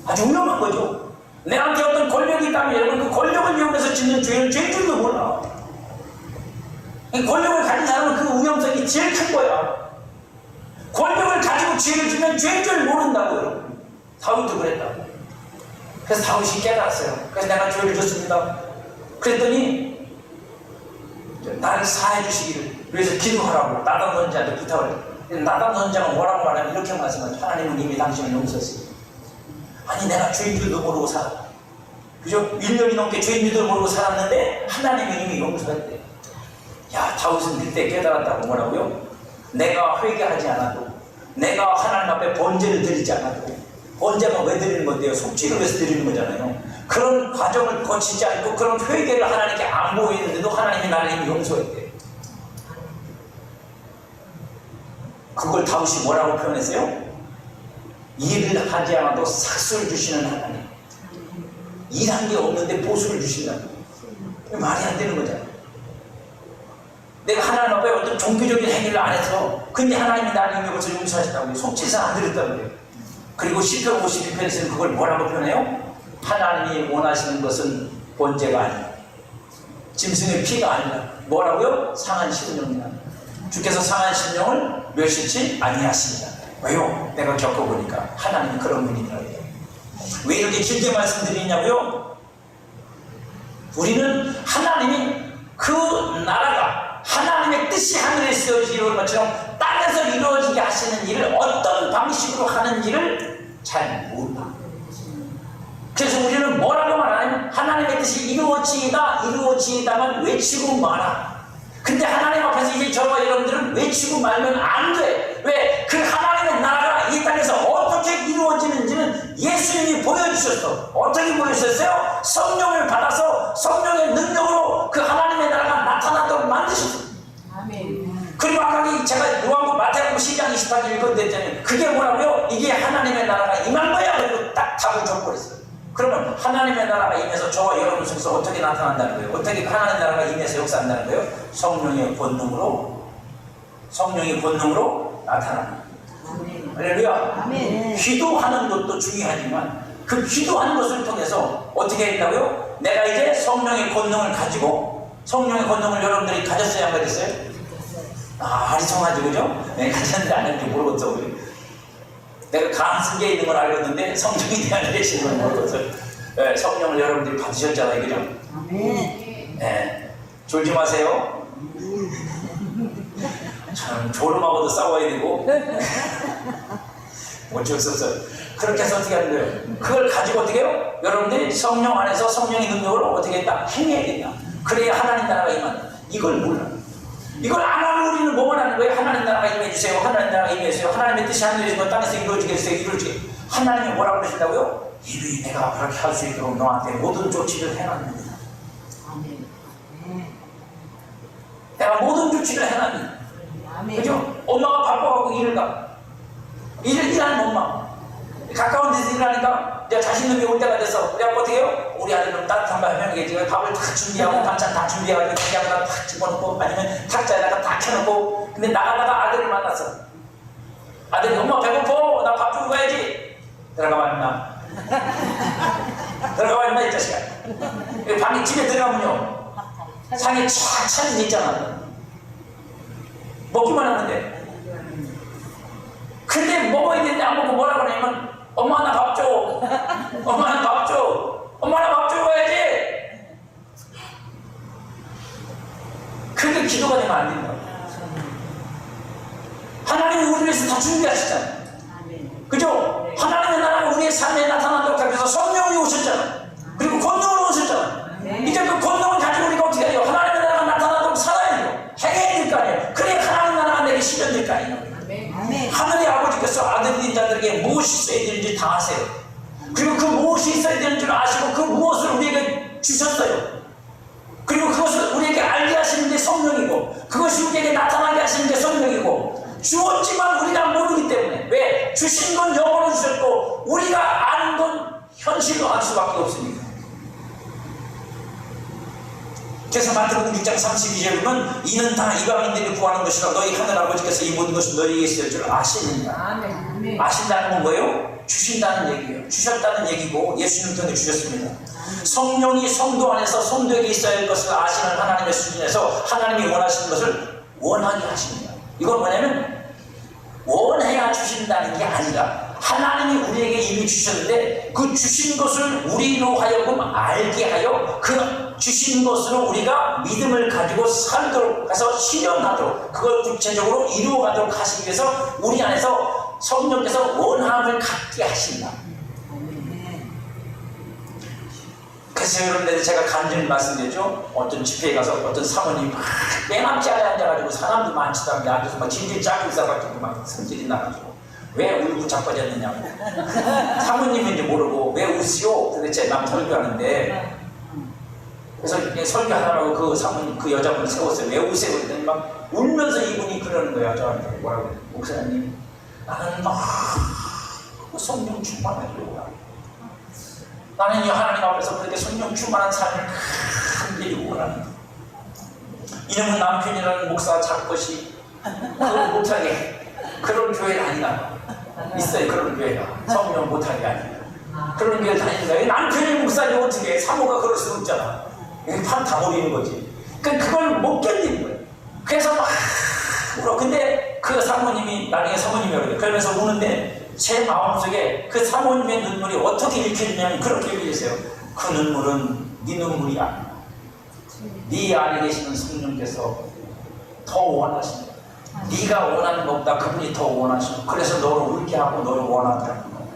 아주 위험한 거죠. 내한테 어떤 권력이 있다면 여러분 그 권력을 이용해서 짓는 죄는 죄인 줄도 몰라. 이 권력을 가진 사람은 그 위험성이 제일 큰 거야. 권력을 가지고 죄를 지면 죄인 줄 모른다고 여러분. 다윗도 그랬다고. 그래서 다윗이 깨달았어요. 그래서 내가 죄를 졌습니다. 그랬더니 나를 사해 주시기를 위해서 기도하라고 나단 선지자한테 부탁을 해요. 나단 선지자가 뭐라고 말하면 이렇게 말씀하죠. 하나님은 이미 당신을 용서했어요. 아니 내가 죄인 줄도 모르고 살았다. 그죠? 1년이 넘게 죄인 줄도 모르고 살았는데 하나님이 이미 용서했대. 야, 다윗은 그때 깨달았다고. 뭐라고요? 내가 회개하지 않아도, 내가 하나님 앞에 번제를 드리지 않아도, 번제가 왜 드리는 건데요? 속죄를 위해서 드리는 거잖아요. 그런 과정을 거치지 않고 그런 회개를 하나님께 안 보이는데도 하나님이 나를 이미 용서했대. 그걸 다윗이 뭐라고 표현했어요? 일을 하지 않아도 삭수를 주시는 하나님. 일한 게 없는데 보수를 주신다고. 말이 안 되는 거잖아. 내가 하나님 앞에 어떤 종교적인 행위를 안 해서 근데 하나님이 나를 이미 벌써 용서하셨다고. 속죄서 안 드렸다고 그래요. 그리고 시편 52편에서는 그걸 뭐라고 표현해요? 하나님이 원하시는 것은 번제가 아니라 짐승의 피가 아니라 뭐라고요? 상한 심령이라. 주께서 상한 심령을 멸시치 아니하십니다. 왜요? 내가 겪어보니까 하나님이 그런 분이더라고요. 왜 이렇게 길게 말씀드리냐고요? 우리는 하나님이 그 나라가 하나님의 뜻이 하늘에서 이루어진 것처럼 땅에서 이루어지게 하시는 일을 어떤 방식으로 하는지를 잘 몰라. 그래서 우리는 뭐라고 말하냐면 하나님의 뜻이 이루어지다만 외치고 말아. 근데 하나님 앞에서 이제 저와 여러분들은 외치고 말면 안 돼. 왜? 그 하나님의 나라가 이 땅에서 어떻게 이루어지는지는 예수님이 보여주셨어. 어떻게 보여주셨어요? 성령을 받아서 성령의 능력으로 그 하나님의 나라가 나타나도록 만드셨어. 아멘. 그리고 아까 제가 요한복음 마태복음 10장 28절 읽었는데 그게 뭐라고요? 이게 하나님의 나라가 임한 거야. 그리고 딱 답을 줘버렸어요. 그러면 하나님의 나라가 임해서 저와 여러분 속에서 어떻게 나타난다는 거예요? 어떻게 하나님의 나라가 임해서 역사한다는 거예요? 성령의 권능으로 나타나는 거예요. 할렐루야. 아멘. 기도하는 것도 중요하지만 그 기도하는 것을 통해서 어떻게 된다고요? 내가 이제 성령의 권능을 가지고 성령의 권능을 여러분들이 가졌어야 안 가졌어요? 아리송하지 그죠? 네, 가졌는데 안 했는지 모르겠어. 내가 강승계에 있는 걸 알겠는데 성령이 내 안에 계시는 걸 모르겠어. 네, 성령을 여러분들이 받으셨잖아요. 그죠? 아멘. 네, 졸지 마세요. 참 졸음하고도 싸워야 되고 어쩔 수 없어요. 그렇게 해서 어떻게 하는 거예요? 그걸 가지고 어떻게 해요? 여러분들이 성령 안에서 성령의 능력으로 어떻게 했다? 행해야 된다. 그래야 하나님 나라가 임한다. 이걸 몰라. 이걸 안 하면 우리는 뭐만 하는 거예요? 하나님 나라가 임해주세요. 하나님 나라가 임해주세요. 하나님의 뜻이 하늘에서 땅에서 이루어지게 해주세요. 이루어지게. 하나님이 뭐라고 그러신다고요? 이리 내가 그렇게 할 수 있도록 너한테 모든 조치를 해놨습니다. 내가 모든 조치를 해놨습니다. 그죠? 엄마가 바빠갖고 일을 가. 일하는 엄마. 가까운 데서 일하니까 내가 자신감이 올 때가 돼서 내가 어떻게 해요? 우리 아들은 따뜻한 거 해명이겠지. 밥을 다 준비하고 반찬 다 준비해가지고 그냥 탁 집어넣고 아니면 탁자에다가 다 켜놓고 근데 나가다가 아들을 만났어. 아들이 엄마 배고파? 나 밥 주고 가야지. 들어가봐 임마. 들어가봐 임마 이 자식아. 방에 집에 들어가면요 상에 쫙 차는 데 있잖아. 먹기만 하는데 근데 먹어야 되는데 안 먹고 뭐라 그러냐면 엄마 나 밥 줘. 엄마 나 밥 줘. 엄마 나 밥 주고 가야지. 그게 기도가 되면 안 된다. 하나님이 우리를 위해서 다 준비하셨잖아. 그죠? 하나님의 나라가 우리의 삶에 나타나도록 하기 위해서 성령이 오셨잖아. 그리고 권능으로 오셨잖아. 이제 그 권능을 가지고 우리가 어떻게 해요? 하나님의 나라가 나타나도록 살아야 돼요. 행해야 될 거 아니에요. 그래 하나님의 나라가 내게 실현될 거 아니에요. 하늘의 아버지께서 아들인 자들에게 무엇이 있어야 되는지 다 아세요. 그리고 그 무엇이 있어야 되는 줄 아시고 그 무엇을 우리에게 주셨어요. 그리고 그것을 우리에게 알게 하시는 게 성령이고 그것이 우리에게 나타나게 하시는 게 성령이고 주었지만 우리가 모르기 때문에 왜? 주신 건 영어로 주셨고 우리가 아는 건 현실로 할 수밖에 없으니까. 그래서 마태복음 6장 32절에 보면 이는 다 이방인들이 구하는 것이라 너희 하늘 아버지께서 이 모든 것을 너희에게 있을 줄 아시느니라. 아신다는 건 뭐예요? 주신다는 얘기예요. 주셨다는 얘기고 예수님을 통해 주셨습니다. 성령이 성도 안에서 성도에게 있어야 할 것을 아시는 하나님의 수준에서 하나님이 원하시는 것을 원하게 하십니다. 이건 뭐냐면 원해야 주신다는 게 아니라 하나님이 우리에게 이미 주셨는데 그 주신 것을 우리로 하여금 알게 하여 그 주신 것으로 우리가 믿음을 가지고 살도록 해서 실현하도록 그걸 구체적으로 이루어가도록 하시기 위해서 우리 안에서 성령께서 원함을 갖게 하신다. 그래서 여러분들 제가 간절히 말씀드리죠. 어떤 집회에 가서 어떤 사모님이 막 맨 앞자리에 앉아가지고 사람도 많지도 않게 앉아서 막 질질 짜고 있어가지고 막 성질이 나가지고 왜 울고 자빠졌느냐고. 사모님인지 모르고 왜 웃으요? 도대체 남 설교하는데. 그래서 설교하느라고 그 사모님 그 여자분을 세웠어요. 왜 우세요? 그랬더니 막 울면서 이분이 그러는 거예요. 저한테 뭐라고 그래요? 목사님 나는 막 성령 충만하려고 합니다. 나는 이 하나님 앞에서 그렇게 성령 충만한 삶을 간절히 원합니다. 이놈은 남편이라는 목사가 잡것이 그걸 못하게 그런 교회가 아니다. 있어요. 그런 교회가 성령 못하게 아니라 그런 교회 다니는 남편이 목사님 어떻게 사모가 그럴 수 없잖아. 판 다 버리는 거지. 그걸 못 견디는 거예요. 그래서 막 울어. 근데 그 사모님이 나중에 사모님이 그러면서 우는데 제 마음속에 그 사모님의 눈물이 어떻게 읽혀지냐면 그렇게 읽혀졌어요. 그 눈물은 네 눈물이 아니야. 네 안에 계시는 성령께서 더 원하신다. 네가 원하는 것보다 그분이 더 원하시고 그래서 너를 울게 하고 너를 원하더라고.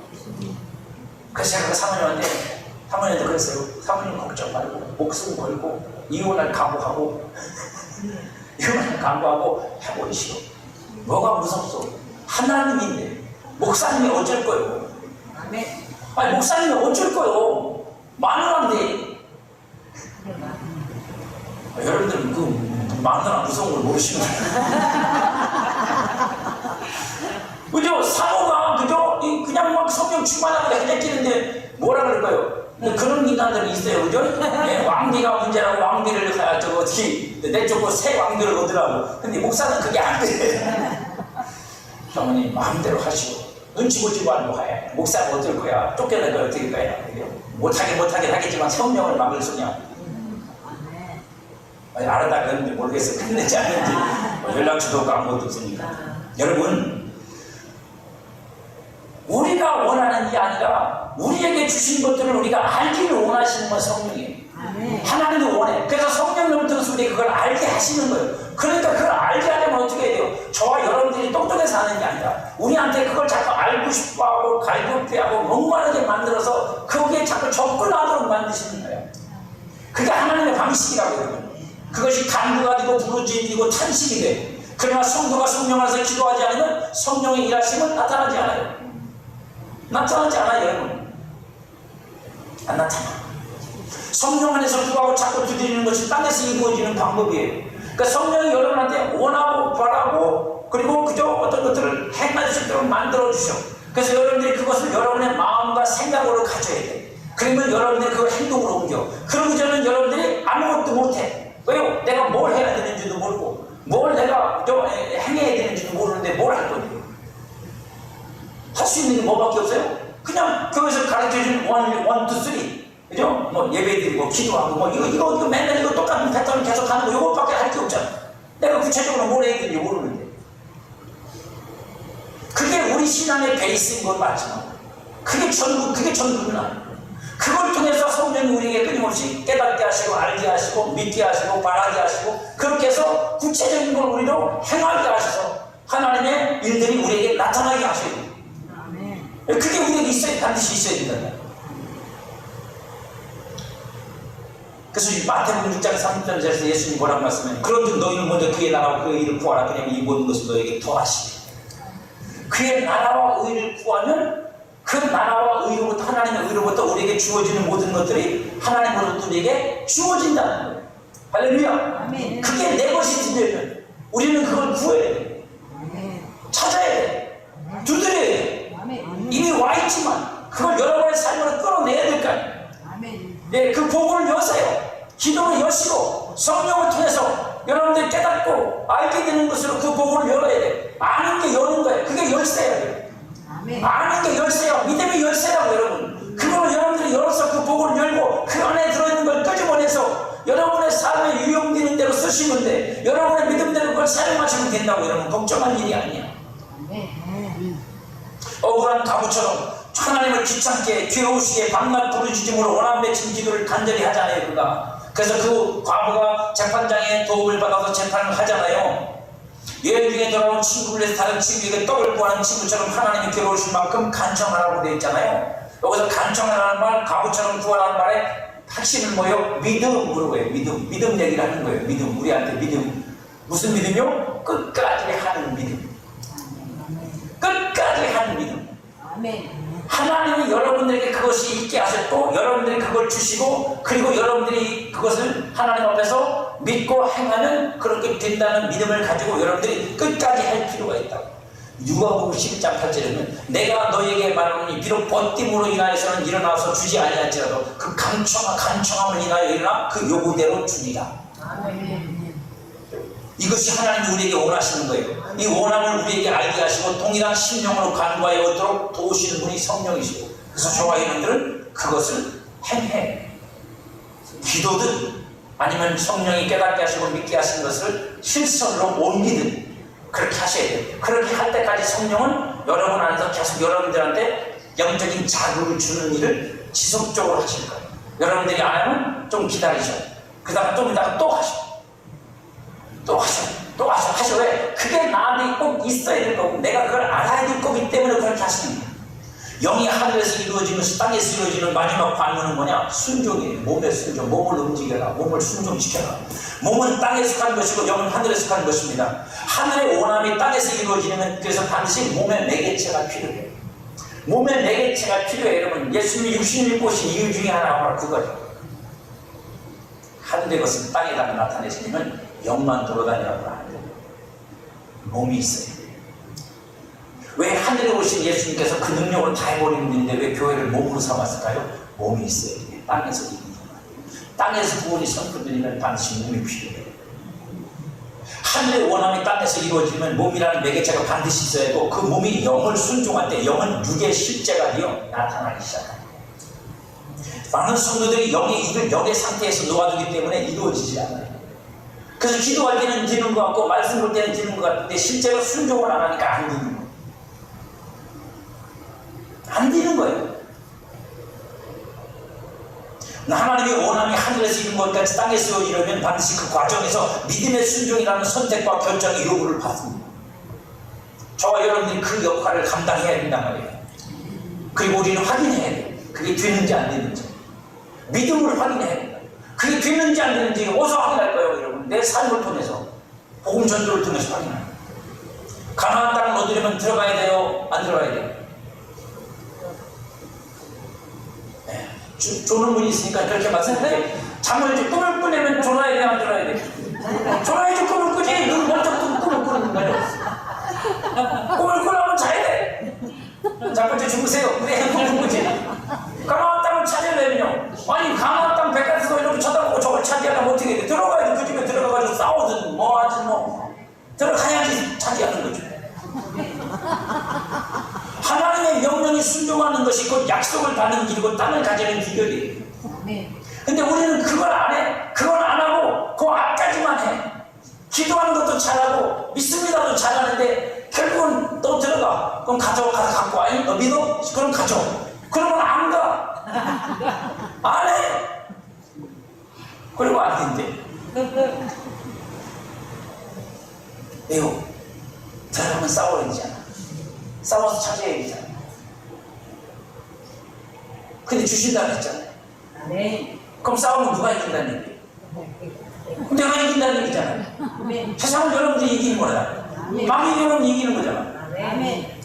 그래서 제가 그 사모님한테 그랬어요. 사모님 걱정 말고 목숨 걸고 이혼할 각오하고 이혼할 각오하고 해버리시오. 뭐가 무섭소? 하나님인데 목사님이 어쩔 거요? 아니 목사님이 어쩔 거요? 마누라인데. 여러분들은 그 마누라 무서운 걸 모르시는 그죠? 사모가 그죠? 그냥 막 성령 충만하게 해내끼는데 뭐라 그럴까요? 그런 인간들이 있어요, 그죠? 네, 왕비가 문제라고 왕비를 가야 저거 어떻게 내 쪽으로 새 왕비를 얻으라고. 근데 목사는 그게 안 돼. 사모님 마음대로 하시오. 눈치 보지 말고 해. 목사가 어떨 거야? 쫓겨날 거야? 어떻게 거야? 못하긴 하겠지만 성령을 막을 소냐? 알아다 그랬는데 모르겠어요. 끝내지 않는지 연락처도 없고 아무것도 없으니까. 여러분 우리가 원하는 게 아니라 우리에게 주신 것들을 우리가 알기를 원하시는 건 성령이에요. 하나님도 원해. 그래서 성령님을 통해서 우리가 그걸 알게 하시는 거예요. 그러니까 그걸 알게 하려면 어떻게 해야 돼요? 저와 여러분들이 똑똑해서 하는 게 아니라 우리한테 그걸 자꾸 알고 싶어하고 갈급해하고 목마르게 만들어서 거기에 자꾸 접근하도록 만드시는 거예요. 그게 하나님의 방식이라고 여러분. 그것이 간구가 되고 부르짖음이 되고 탄식이 돼. 그러나 성도가 성령 안에서 기도하지 않으면 성령의 일하심은 나타나지 않아요. 나타나지 않아요, 여러분. 안 나타나. 성령 안에서 기도하고 자꾸 두드리는 것이 땅에서 이루어지는 방법이에요. 그러니까 성령이 여러분한테 원하고 바라고 그리고 그저 어떤 것들을 행할 수 있도록 만들어주셔. 그래서 여러분들이 그것을 여러분의 마음과 생각으로 가져야 돼. 그러면 여러분들이 그걸 행동으로 옮겨. 그러기 전에 여러분들이 아무것도 못해. 왜요? 내가 뭘 해야 되는지도 모르고 뭘 내가 행해야 되는지도 모르는데 뭘 할 거예요? 할 수 있는 게 뭐밖에 없어요? 그냥 교회에서 가르쳐주는 1, 2, 3 그죠? 뭐 예배드리고 기도하고 뭐 이거 맨날 이거 똑같은 패턴을 계속 하는 거 이것밖에 할 게 없잖아. 내가 구체적으로 뭘 해야 되는지 모르는데 그게 우리 신앙의 베이스인 건 맞지만 그게 전부는 아니에요. 그걸 통해서 성령이 우리에게 끊임없이 깨닫게 하시고 알게 하시고 믿게 하시고 바라게 하시고 그렇게 해서 구체적인 걸 우리로 행하게 하셔서 하나님의 일들이 우리에게 나타나게 하셔야 돼요. 그게 우리에게 반드시 있어야 된다. 그래서 마태복음 6장 30절에서 예수님이 뭐라고 말씀해요? 그런즉 너희는 먼저 그의 나라와 그의 의를 구하라. 그러면 이 모든 것을 너에게 더하시리. 그의 나라와 의를 구하면 그 나라와 의로부터 하나님의 의로부터 우리에게 주어지는 모든 것들이 하나님으로부터 우리에게 주어진다는 거예요. 할렐루야. 아멘. 그게 내 것이 되면 우리는 그걸 구해야 돼. 찾아야 돼. 두드려야 돼. 이미 와 있지만 그걸 여러분의 삶으로 끌어내야 될 거 아니에요. 네, 그 복을 여세요. 기도를 여시고 성령을 통해서 여러분들이 깨닫고 알게 되는 것으로 그 복을 열어야 돼. 아는 게 여는 거예요. 그게 열쇠예요. 아는 게 열쇠야. 믿음이 열쇠라고 여러분. 그걸 여러분들이 열어서 그 복을 열고 그 안에 들어있는 걸 끄집어내서 여러분의 삶에 유용되는 대로 쓰시면 돼. 여러분의 믿음대로 그걸 사용하시면 된다고 여러분. 걱정할 일이 아니야. 억울한 가부처럼 하나님을 귀찮게 괴우시게 밤낮 부르짖음으로 원한 맺힌 기도를 간절히 하잖아요. 그래서 그 과부가 재판장의 도움을 받아서 재판을 하잖아요. 여행 중에 돌아온 친구를 위해서 다른 친구에게 떡을 구하는 친구처럼 하나님이 괴로우실 만큼 간청하라고 되어 있잖아요. 여기서 간청하라는 말, 과부처럼 구하라는 말에 핵심은 뭐예요? 믿음으로 해요. 믿음 얘기를 하는 거예요. 믿음, 우리한테 믿음. 무슨 믿음이요? 끝까지 하는 믿음. 끝까지 하는 믿음. 하나님이 여러분들에게 그것이 있게 하셨고 여러분들이 그걸 주시고 그리고 여러분들이 그것을 하나님 앞에서 믿고 행하면 그렇게 된다는 믿음을 가지고 여러분들이 끝까지 할 필요가 있다고. 누가복음 11장 8절에는 내가 너에게 말하노니 비록 벗김으로 인하여서는 일어나서 주지 아니할지라도 그 간청함을 인하여 일어나 그 요구대로 주리라. 이것이 하나님이 우리에게 원하시는 거예요. 이 원함을 우리에게 알게 하시고 동일한 심령으로 간구하여 얻도록 도우시는 분이 성령이시고 그래서 저와 여러분들은 그것을 행해. 기도든 아니면 성령이 깨닫게 하시고 믿게 하신 것을 실천으로 옮기든 그렇게 하셔야 돼요. 그렇게 할 때까지 성령은 여러분 안에서 계속 여러분들한테 영적인 자극을 주는 일을 지속적으로 하실 거예요. 여러분들이 안 하면 좀 기다리셔요. 그 다음에 좀 이따가 또 하셔요. 또 하셔. 왜? 그게 나한테 꼭 있어야 될 거고 내가 그걸 알아야 될 거기 때문에 그렇게 하시는 거예요. 영이 하늘에서 이루어지면서 땅에서 이루어지는 마지막 관문은 뭐냐? 순종이에요. 몸의 순종. 몸을 움직여라. 몸을 순종시켜라. 몸은 땅에 속한 것이고 영은 하늘에 속한 것입니다. 하늘의 원함이 땅에서 이루어지려면 그래서 반드시 몸의 매개체가 필요해요. 몸의 매개체가 필요해요. 여러분 예수님이 육신을 보신 이유 중에 하나가 바로 그거예요. 하늘의 것은 땅에다가 나타내시려면 영만 돌아다니라고 하는데 몸이 있어야 돼요. 왜 하늘에 오신 예수님께서 그 능력을 다 해버리는데 왜 교회를 몸으로 삼았을까요? 몸이 있어야 돼요. 땅에서 이루어져요. 땅에서 구원이 선포되려면 반드시 몸이 필요해요. 하늘의 원함이 땅에서 이루어지면 몸이라는 매개체가 반드시 있어야 하고 그 몸이 영을 순종할 때 영은 육의 실제가 되어 나타나기 시작합니다. 많은 성도들이 영의 일을 영의 상태에서 놓아두기 때문에 이루어지지 않아요. 그래서 기도할 때는 되는 것 같고 말씀 볼 때는 되는 것 같은데 실제로 순종을 안 하니까 안 되는 거예요. 안 되는 거예요. 하나님의 원함이 하늘에서 이룬 것까지 땅에서 이루면 반드시 그 과정에서 믿음의 순종이라는 선택과 결정의 요구를 받습니다. 저와 여러분들이 그 역할을 감당해야 된단 말이에요. 그리고 우리는 확인해야 돼요. 그게 되는지 안 되는지. 믿음을 확인해야 된다. 그게 되는지 안 되는지 어디서 확인할 거예요, 여러분? 내 삶을 통해서, 복음 전도를 통해서 확인해요. 가나안 땅을 얻으려면 들어가야 돼요, 안 들어가야 돼요? 네. 조는 분이 있으니까 그렇게 말씀하는데 잠을 이제 꿈을 꾸려면 졸아야 돼요, 안 졸아야 돼요? 졸아야지 꿈을 꾸지. 눈 번쩍 뜨고 꿈을 꾸는 거예요. 꿈을 꾸려면 자야 돼. 자, 먼저 주무세요. 그래, 꿈을 꾸지. 가나안 땅을 찾으려면요. 아니, 가나안 땅 백가스가 이렇게 쳐다보고 저걸 차지하려면 어떻게 돼? 들어가야지. 그 집에 들어가가지고 싸우든 뭐 하든 뭐. 들어가야지 차지하는 거죠. 하나님의 명령에 순종하는 것이 곧 약속을 받는 길이고 땅을 가지는 비결이에요. 근데 우리는 그걸 안 해. 그걸 안 하고 그 앞까지만 해. 기도하는 것도 잘하고 믿습니다도 잘하는데 결국은 또 들어가. 그럼 가져. 가서 갖고 와. 너 믿어? 그럼 가져. 그러면 안 가. 안 해. 그리고 안 된대. 왜요? 들어가면 싸워야 되잖아. 싸워서 차지해야 되잖아. 근데 주신다고 했잖아요. 네. 그럼 싸우면 누가 이긴다는 얘기예요? 내가 이긴다는 얘기잖아요. 네. 세상은 여러분들이 이기는 거야. 마음이 여러분이 이기는 거잖아. 네.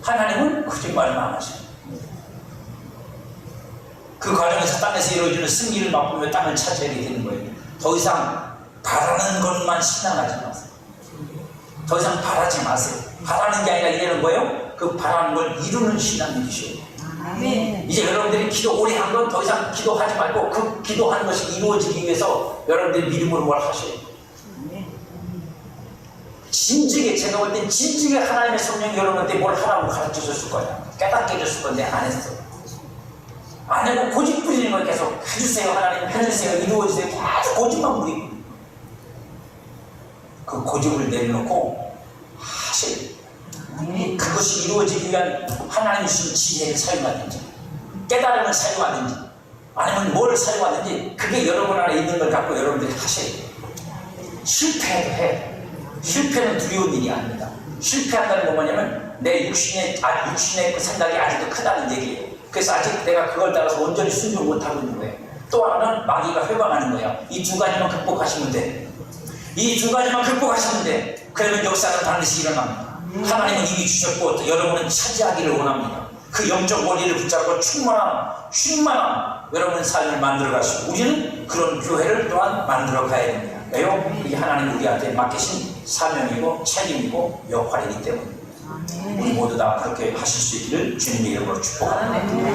하나님은 거짓말을 안 하셔요. 그 과정에서 땅에서 이루어지는 승리를 맛보며 땅을 차지하게 되는 거예요. 더 이상 바라는 것만 신앙하지 마세요. 더 이상 바라지 마세요. 바라는 게 아니라 이래는 거예요. 그 바라는 걸 이루는 신앙이 되셔야 돼요. 아멘. 이제 여러분들이 기도 오래 한 건 더 이상 기도하지 말고 그 기도하는 것이 이루어지기 위해서 여러분들이 믿음으로 뭘 하셔야 돼요. 진지하게, 제가 볼 땐 진지하게 하나님의 성령이 여러분한테 뭘 하라고 가르쳐 줬을 거야. 깨닫게 해줬을 건데 안 했어. 안 하고 고집 부리는 걸 계속 해주세요. 하나님 해주세요. 이루어지세요. 계속 고집만 부리고. 그 고집을 내려놓고 하셔야 돼요. 그것이 이루어지기 위한 하나님이 주신 지혜를 사용하든지 깨달음을 사용하든지 아니면 뭘 사용하든지 그게 여러분 안에 있는 걸 갖고 여러분들이 하셔야 돼요. 실패해도 해. 실패는 두려운 일이 아닙니다. 실패한다는 건 뭐냐면 내 육신의 그 생각이 아직도 크다는 얘기예요. 그래서 아직 내가 그걸 따라서 온전히 순종을 못하고 있는 거예요. 또 하나는 마귀가 회방하는 거야. 이 두 가지만 극복하시면 돼. 이 두 가지만 극복하시면 돼. 그러면 역사는 반드시 일어납니다. 하나님은 이미 주셨고 여러분은 차지하기를 원합니다. 그 영적 원리를 붙잡고 충만한 여러분의 삶을 만들어 가시고 우리는 그런 교회를 또한 만들어 가야 됩니다. 왜요? 이게 하나님 우리한테 맡기신 사명이고 책임이고 역할이기 때문에 우리 모두 다 그렇게 하실 수 있기를 주님의 이름으로 축복합니다.